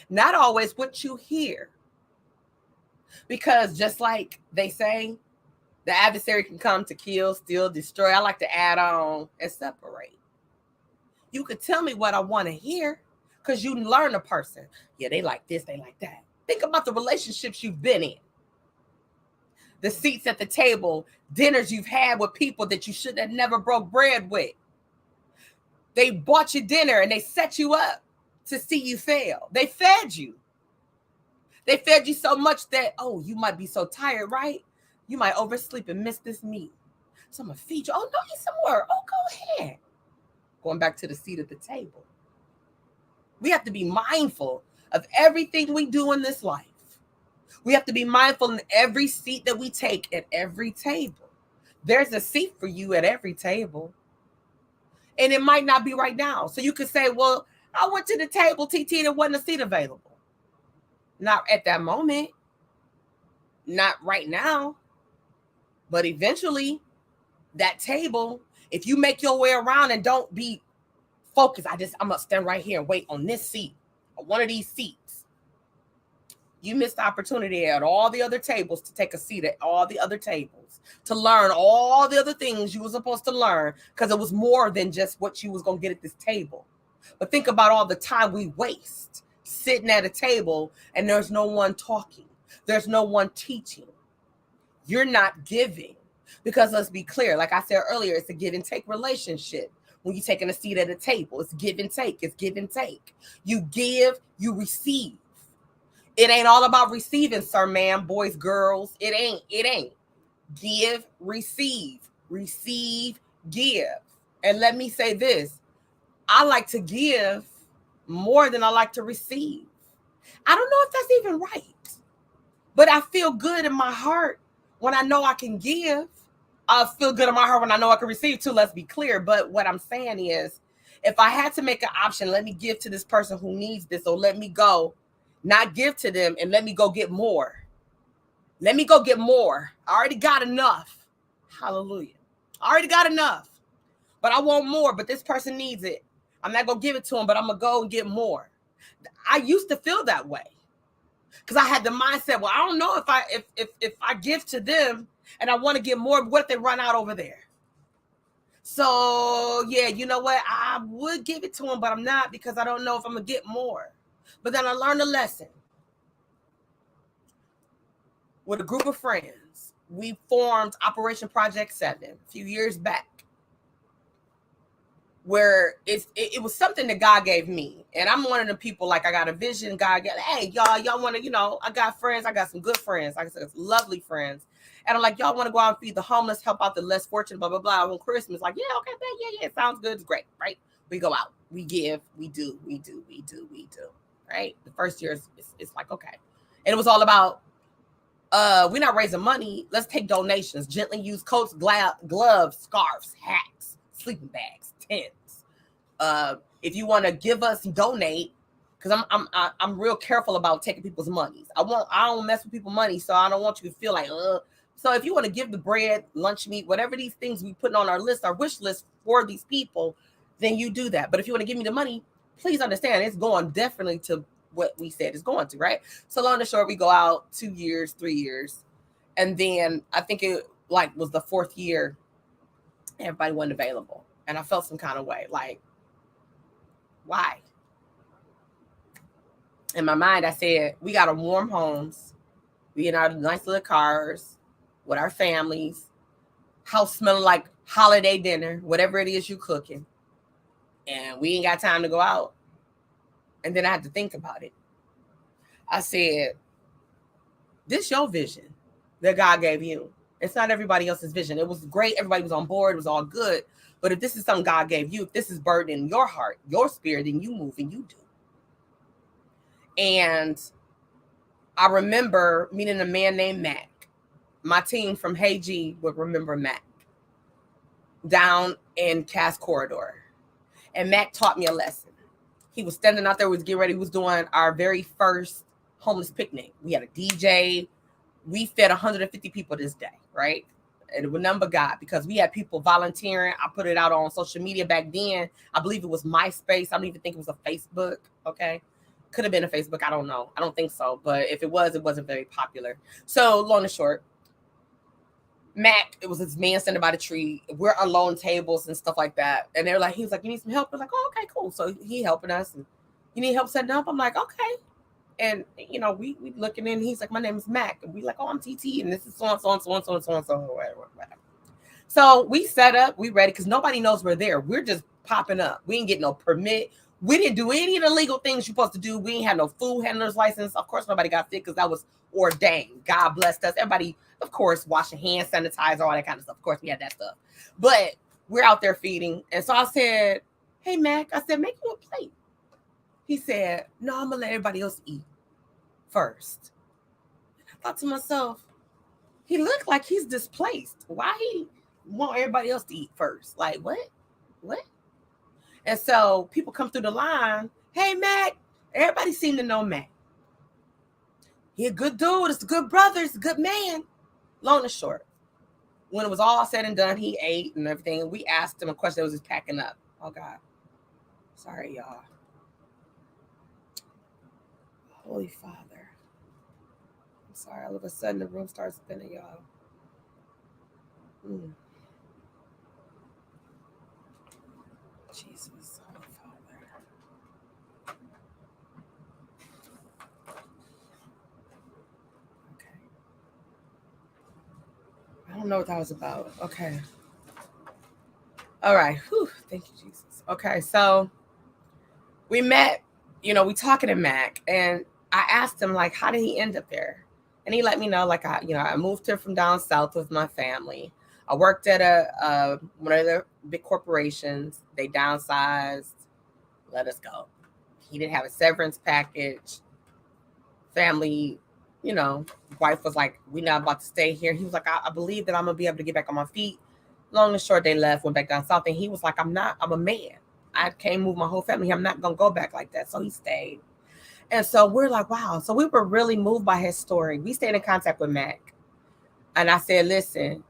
Not always what you hear. Because just like they say, the adversary can come to kill, steal, destroy. I like to add on and separate. You could tell me what I want to hear, because you learn a person. Yeah, they like this, they like that. Think about the relationships you've been in. The seats at the table, dinners you've had with people that you should have never broke bread with. They bought you dinner and they set you up to see you fail. They fed you. They fed you so much that, oh, you might be so tired, right? You might oversleep and miss this meal. So I'm going to feed you. Oh, no, eat some more. Oh, go ahead. Going back to the seat at the table. We have to be mindful of everything we do in this life. We have to be mindful in every seat that we take at every table. There's a seat for you at every table. And it might not be right now. So you could say, well, I went to the table, TT, there wasn't a seat available. Not at that moment. Not right now. But eventually, that table, if you make your way around and don't be focused, I'm going to stand right here and wait on this seat, or one of these seats. You missed the opportunity at all the other tables to take a seat at all the other tables, to learn all the other things you were supposed to learn, because it was more than just what you was going to get at this table. But think about all the time we waste sitting at a table and there's no one talking. There's no one teaching. You're not giving. Because let's be clear, like I said earlier, it's a give and take relationship. When you're taking a seat at a table, it's give and take. It's give and take. You give, you receive. It ain't all about receiving, sir, ma'am, boys, girls. It ain't. Give, receive, give. And let me say this. I like to give more than I like to receive. I don't know if that's even right, but I feel good in my heart when I know I can give. I feel good in my heart when I know I can receive too, let's be clear. But what I'm saying is, if I had to make an option, let me give to this person who needs this, or let me go, not give to them, and let me go get more. Let me go get more. I already got enough. Hallelujah. I already got enough, but I want more, but this person needs it. I'm not going to give it to them, but I'm going to go and get more. I used to feel that way because I had the mindset, well, I don't know if I give to them and I want to get more, what if they run out over there? So, yeah, you know what? I would give it to them, but I'm not, because I don't know if I'm going to get more. But then I learned a lesson. With a group of friends, we formed Operation Project 7 a few years back, where it was something that God gave me. And I'm one of the people, like, I got a vision. God got, hey, y'all want to, I got friends. I got some good friends. I got some lovely friends. And I'm like, y'all want to go out and feed the homeless, help out the less fortunate, blah, blah, blah. On Christmas, like, yeah, okay, yeah, sounds good. It's great, right? We go out, we give, we do, right? The first year, it's like, okay. And it was all about, we're not raising money. Let's take donations. Gently used coats, gloves, scarves, hats, sleeping bags, tents. If you want to give us, donate, because I'm real careful about taking people's monies. I don't mess with people's money, so I don't want you to feel like, So if you want to give the bread, lunch meat, whatever these things we put on our list, our wish list for these people, then you do that. But if you want to give me the money, please understand it's going definitely to what we said it's going to, right? So long and short, we go out 2 years, 3 years. And then I think it was the 4th year, everybody wasn't available. And I felt some kind of way, like, why? In my mind, I said, we got to warm homes. We in our nice little cars with our families, house smelling like holiday dinner, whatever it is you cooking. And we ain't got time to go out. And then I had to think about it. I said, this your vision that God gave you. It's not everybody else's vision. It was great. Everybody was on board. It was all good. But if this is something God gave you, if this is burden in your heart, your spirit, then you move and you do. And I remember meeting a man named Mac. My team from Hey G would remember Mac down in Cass Corridor. And Mac taught me a lesson. He was standing out there, was getting ready. He was doing our very first homeless picnic. We had a DJ. We fed 150 people this day, right? And it was number God because we had people volunteering. I put it out on social media back then. I believe it was MySpace. I don't even think it was a Facebook. Okay. Could have been a Facebook. I don't know. I don't think so. But if it was, it wasn't very popular. So long and short, Mac, it was this man standing by the tree. We're unloading tables and stuff like that. And they're like, he was like, you need some help? We're like, oh, okay, cool. So he helping us. And you need help setting up? I'm like, okay. And, we looking in. He's like, my name is Mac. And we like, oh, I'm TT. And this is so-and-so, whatever. So we set up. We ready because nobody knows we're there. We're just popping up. We ain't getting no permit. We didn't do any of the legal things you're supposed to do. We ain't had no food handler's license. Of course, nobody got sick because that was ordained. God blessed us. Everybody, of course, washing hands, sanitizer, all that kind of stuff. Of course, we had that stuff. But we're out there feeding. And so I said, hey, Mac, I said, make you a plate. He said, no, I'm going to let everybody else eat first. And I thought to myself, he looked like he's displaced. Why he want everybody else to eat first? Like, what? And so people come through the line. Hey, Mac. Everybody seemed to know Mac. He a good dude. It's a good brother. It's a good man. Long and short. When it was all said and done, he ate and everything. And we asked him a question that was just packing up. Oh, God. Sorry, y'all. Holy Father. I'm sorry. All of a sudden, the room starts spinning, y'all. Jesus, Holy Father. Okay. I don't know what that was about. Okay. All right. Whew. Thank you, Jesus. Okay. So we met, we talking to Mac, and I asked him, like, how did he end up there? And he let me know, like, I moved here from down south with my family. I worked at one of the big corporations. They downsized, let us go. He didn't have a severance package. Family, wife was like, we're not about to stay here. He was like, I believe that I'm going to be able to get back on my feet. Long and short, they left, went back down south. And he was like, I'm a man. I can't move my whole family. I'm not going to go back like that. So he stayed. And so we're like, wow. So we were really moved by his story. We stayed in contact with Mac. And I said, listen,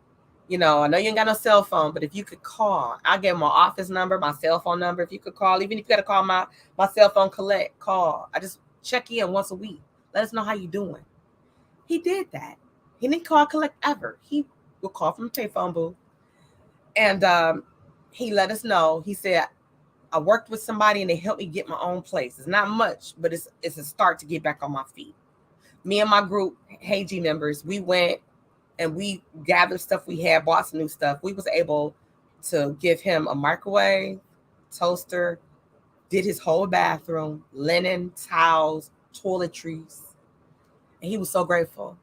I know you ain't got no cell phone, but if you could call, I gave him my office number, my cell phone number. If you could call, even if you got to call my cell phone, call. I just check in once a week. Let us know how you doing. He did that. He didn't call collect ever. He would call from a payphone booth. And he let us know. He said, I worked with somebody and they helped me get my own place. It's not much, but it's a start to get back on my feet. Me and my group, Hey G members, we went and we gathered stuff we had, bought some new stuff. We was able to give him a microwave, toaster, did his whole bathroom, linen, towels, toiletries. And he was so grateful.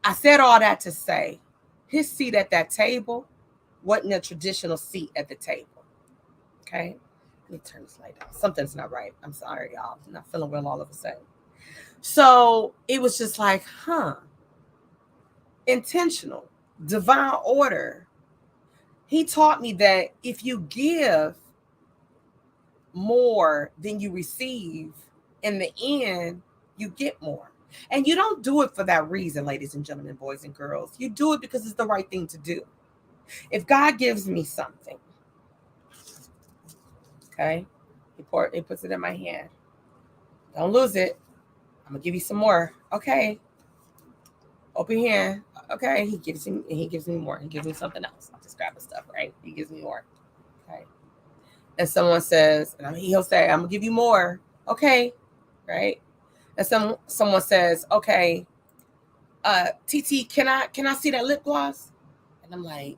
I said all that to say his seat at that table wasn't a traditional seat at the table. Okay. Let me turn this light down. Something's not right. I'm sorry, y'all. I'm not feeling well all of a sudden. So it was just like, intentional, divine order. He taught me that if you give more than you receive, in the end, you get more. And you don't do it for that reason, ladies and gentlemen, boys and girls. You do it because it's the right thing to do. If God gives me something, okay, he puts it in my hand. Don't lose it. I'm gonna give you some more. Okay. Open hand. Okay. He gives me more. He gives me something else. I'll just grab the stuff, right? He gives me more. Okay. And someone says, and he'll say, I'm gonna give you more. Okay. Right. And someone says, okay, TT, can I see that lip gloss? And I'm like,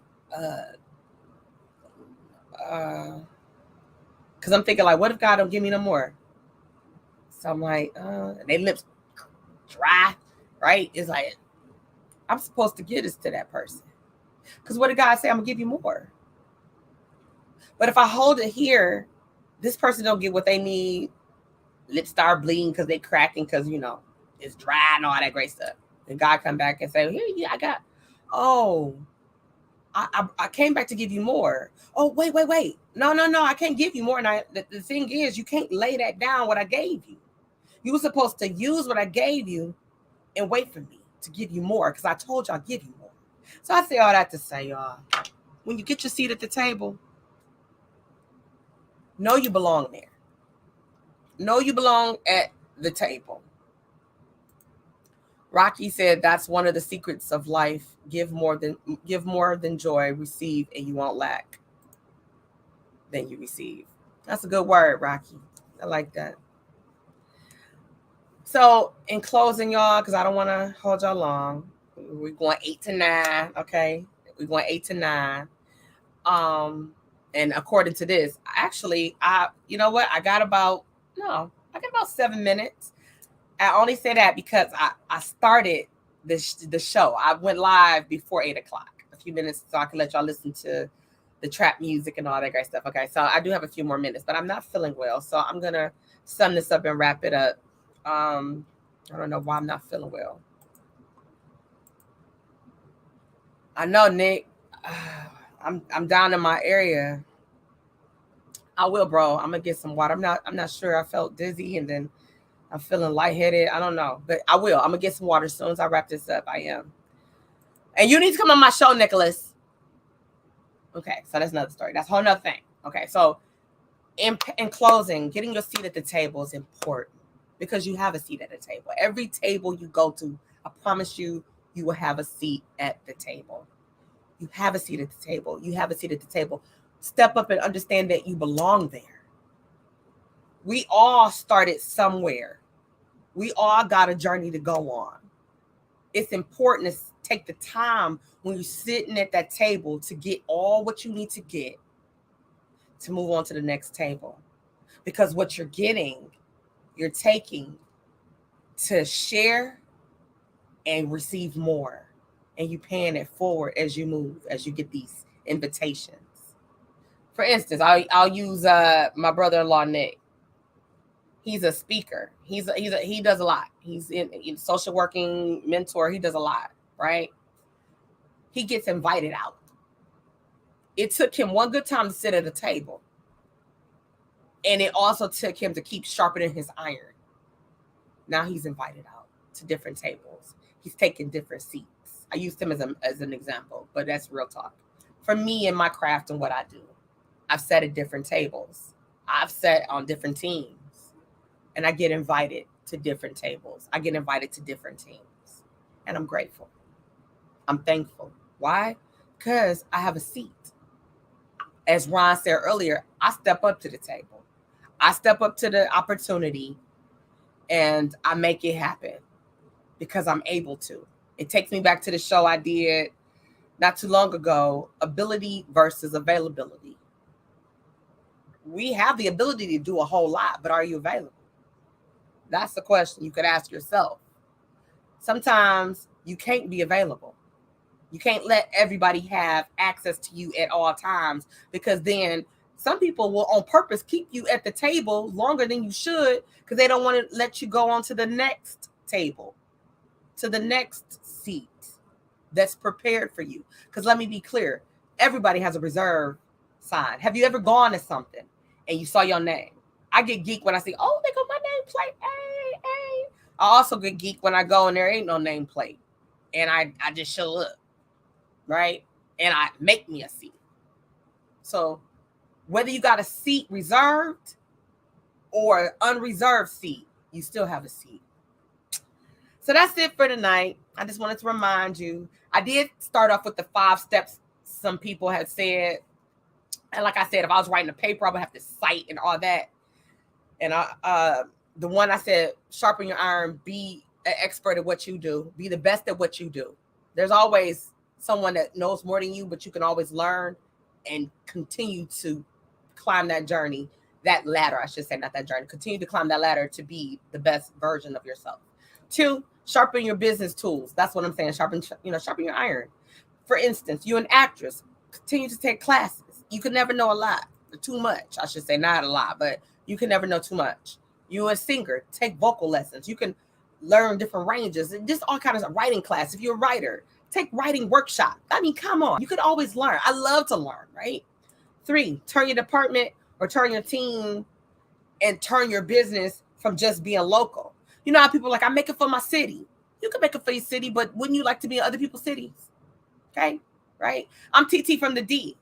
because I'm thinking, like, what if God don't give me no more? So I'm like, their lips dry, right? It's like, I'm supposed to give this to that person. Because what did God say? I'm going to give you more. But if I hold it here, this person don't get what they need. Lips start bleeding because they cracking because, it's dry and all that great stuff. And God come back and say, here, I got, I came back to give you more. Oh, wait. No, I can't give you more. And the thing is, you can't lay that down what I gave you. You were supposed to use what I gave you and wait for me to give you more because I told you I'll give you more. So I say all that to say, y'all, when you get your seat at the table, know you belong there. Know you belong at the table. Rocky said that's one of the secrets of life. Give more than joy, receive, and you won't lack. Then you receive. That's a good word, Rocky. I like that. So in closing, y'all, because I don't want to hold y'all long. We're going 8 to 9. Okay. We're going 8 to 9. And according to this, actually, you know what? I got about 7 minutes. I only say that because I started the show. I went live before 8 o'clock, a few minutes, so I can let y'all listen to the trap music and all that great stuff. Okay, so I do have a few more minutes, but I'm not feeling well, so I'm gonna sum this up and wrap it up. I don't know why I'm not feeling well. I know, Nick. I'm down in my area. I will, bro. I'm gonna get some water. I'm not sure. I felt dizzy and then I'm feeling lightheaded. I don't know, but I will. I'm gonna get some water as soon as I wrap this up. I am. And you need to come on my show, Nicholas. Okay, so that's another story. That's a whole nother thing. Okay, so in closing, getting your seat at the table is important because you have a seat at the table. Every table you go to, I promise you, you will have a seat at the table. You have a seat at the table. You have a seat at the table. Step up and understand that you belong there. We all started somewhere. We all got a journey to go on. It's important to take the time when you're sitting at that table to get all what you need to get to move on to the next table. Because what you're getting, you're taking to share and receive more. And you paying it forward as you move, as you get these invitations. For instance, I'll use my brother-in-law, Nick. He's a speaker. He does a lot. He's in social working mentor. He does a lot, right? He gets invited out. It took him one good time to sit at a table. And it also took him to keep sharpening his iron. Now he's invited out to different tables. He's taking different seats. I used him as an example, but that's real talk. For me and my craft and what I do, I've sat at different tables. I've sat on different teams. And I get invited to different tables. I get invited to different teams. And I'm grateful. I'm thankful. Why? Because I have a seat. As Ron said earlier, I step up to the table. I step up to the opportunity and I make it happen because I'm able to. It takes me back to the show I did not too long ago, ability versus availability. We have the ability to do a whole lot, but are you available? That's the question you could ask yourself. Sometimes You can't be available. You can't let everybody have access to you at all times, because then some people will on purpose keep you at the table longer than you should because they don't want to let you go on to the next table, to the next seat that's prepared for you. Because let me be clear, everybody has a reserve sign. Have you ever gone to something and you saw your name? I get geek when I see, oh, they got my nameplate. Hey, hey. I also get geek when I go and there ain't no nameplate. And I just show up, right? And I make me a seat. So whether you got a seat reserved or unreserved seat, you still have a seat. So that's it for tonight. I just wanted to remind you. I did start off with the 5 steps some people had said. And like I said, if I was writing a paper, I would have to cite and all that. And the one I said, sharpen your iron, be an expert at what you do, be the best at what you do. There's always someone that knows more than you, but you can always learn and continue to climb that journey, that ladder, I should say, not that journey. Continue to climb that ladder to be the best version of yourself. 2, sharpen your business tools. That's what I'm saying. Sharpen your iron. For instance, you're an actress. Continue to take classes. You can never know a lot, or too much. I should say, not a lot, but you can never know too much. You're a singer. Take vocal lessons. You can learn different ranges and just all kinds of writing class. If you're a writer, take writing workshop. I mean, come on. You can always learn. I love to learn, right? 3, turn your department or turn your team and turn your business from just being local. You know how people are like, I make it for my city. You can make it for your city, but wouldn't you like to be in other people's cities? Okay, right? I'm TT from the D.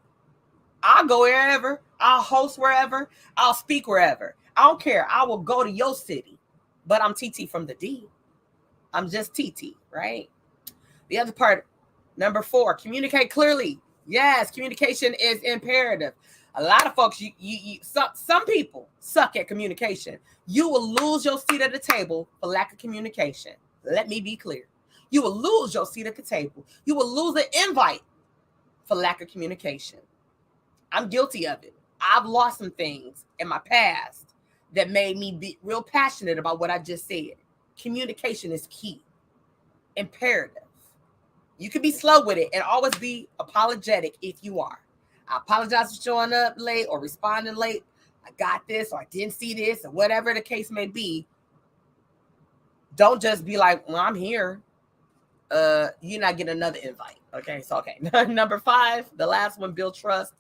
I'll go wherever. I'll host wherever. I'll speak wherever. I don't care. I will go to your city, but I'm TT from the D. I'm just TT, right? The other part, number 4, communicate clearly. Yes, communication is imperative. A lot of folks, some people suck at communication. You will lose your seat at the table for lack of communication. Let me be clear. You will lose your seat at the table. You will lose an invite for lack of communication. I'm guilty of it. I've lost some things in my past that made me be real passionate about what I just said. Communication is key. Imperative. You can be slow with it and always be apologetic if you are. I apologize for showing up late or responding late. I got this or I didn't see this or whatever the case may be. Don't just be like, well, I'm here. You're not getting another invite. Okay, so okay. Number 5, the last one, build trust,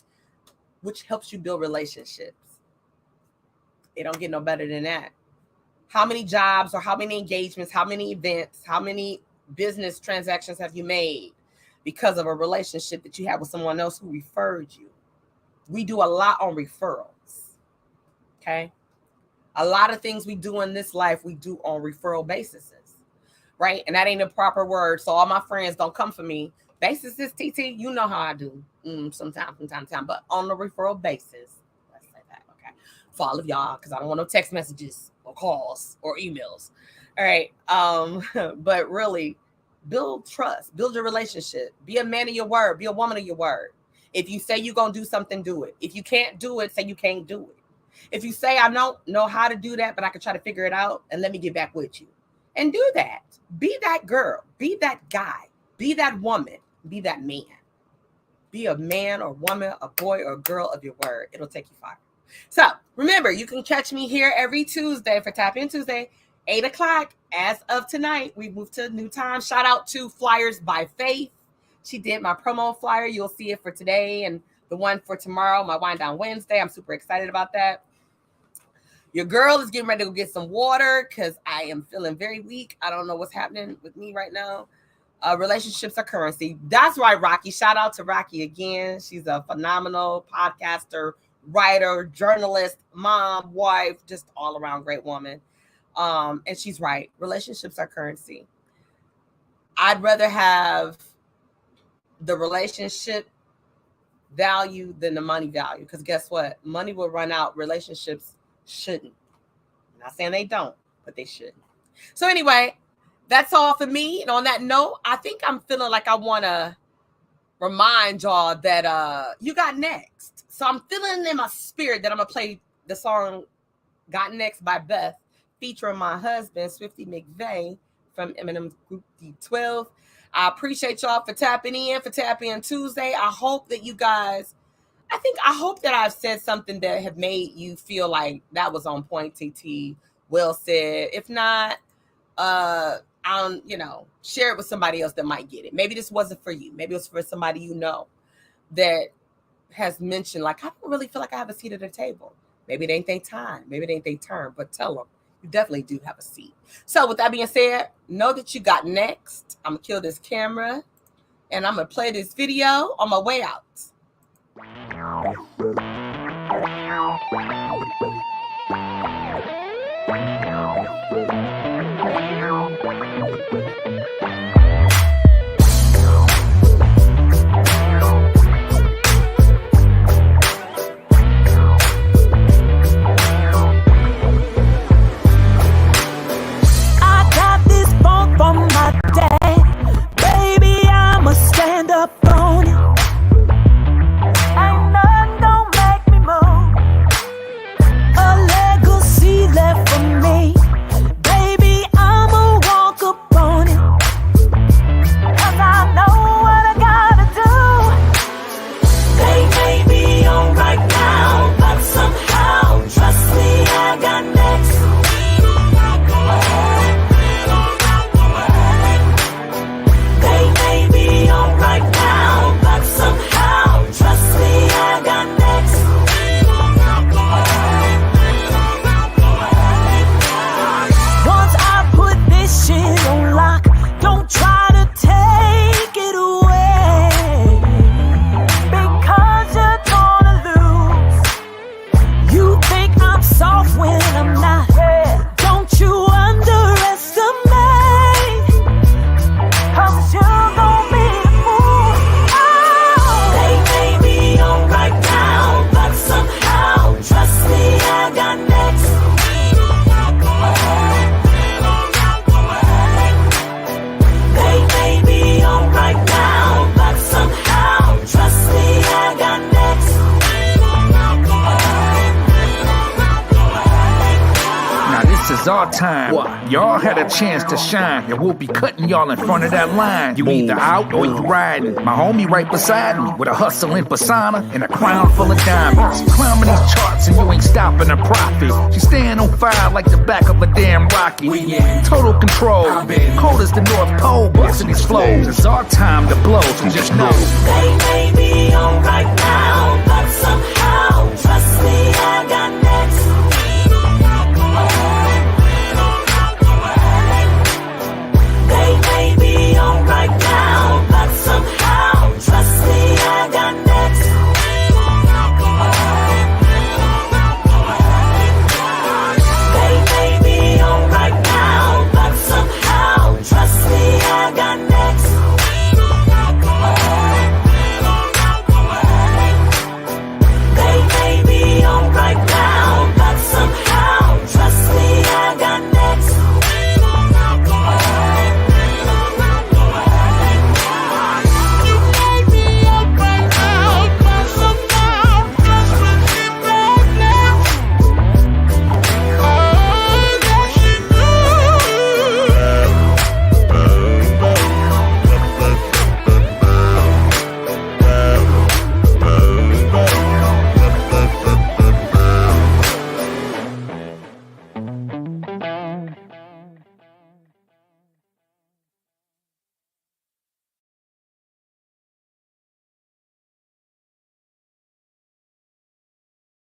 which helps you build relationships. It don't get no better than that. How many jobs or how many engagements, how many events, how many business transactions have you made because of a relationship that you had with someone else who referred you? We do a lot on referrals. Okay. A lot of things we do in this life, we do on referral basis, right? And that ain't a proper word. So all my friends don't come for me. Basis is TT. You know how I do sometimes, from time to time, but on a referral basis. Let's say that. Okay. For all of y'all, because I don't want no text messages or calls or emails. All right. But really, build trust, build your relationship, be a man of your word, be a woman of your word. If you say you're going to do something, do it. If you can't do it, say you can't do it. If you say, I don't know how to do that, but I can try to figure it out and let me get back with you, and do that. Be that girl, be that guy, be that woman, be that man. Be a man or woman, a boy or girl of your word. It'll take you far. So remember, you can catch me here every Tuesday for Tap In Tuesday, 8 o'clock. As of tonight, we moved to a new time. Shout out to Flyers by Faith. She did my promo flyer. You'll see it for today and the one for tomorrow, my Wind Down Wednesday. I'm super excited about that. Your girl is getting ready to go get some water because I am feeling very weak. I don't know what's happening with me right now. Relationships are currency. That's right, Rocky. Shout out to Rocky again. She's a phenomenal podcaster, writer, journalist, mom, wife, just all around great woman. And she's right. Relationships are currency. I'd rather have the relationship value than the money value. Because guess what? Money will run out. Relationships shouldn't. I'm not saying they don't, but they shouldn't. So anyway, that's all for me. And on that note, I think I'm feeling like I want to remind y'all that you got next. So I'm feeling in my spirit that I'm going to play the song Got Next by Beth, featuring my husband, Swifty McVeigh, from Eminem's group D12. I appreciate y'all for tapping in Tuesday. I hope that you guys, I hope that I've said something that have made you feel like that was on point, TT. Well said. If not, share it with somebody else that might get it. Maybe this wasn't for you. Maybe it was for somebody you know that has mentioned, like, I don't really feel like I have a seat at the table. Maybe it ain't their time. Maybe it ain't their turn. But tell them, you definitely do have a seat. So with that being said, know that you got next. I'm going to kill this camera. And I'm going to play this video on my way out. Our time. What? Y'all had a chance to shine, and we'll be cutting y'all in front of that line. You either out or you riding. My homie right beside me with a hustling persona and a crown full of diamonds. Climbing these charts and you ain't stopping a profit. She's staying on fire like the back of a damn rocket. We in total control. Cold as the North Pole, busting these flows. It's our time to blow, so just know. They may be on right now, but somehow, trust me, I got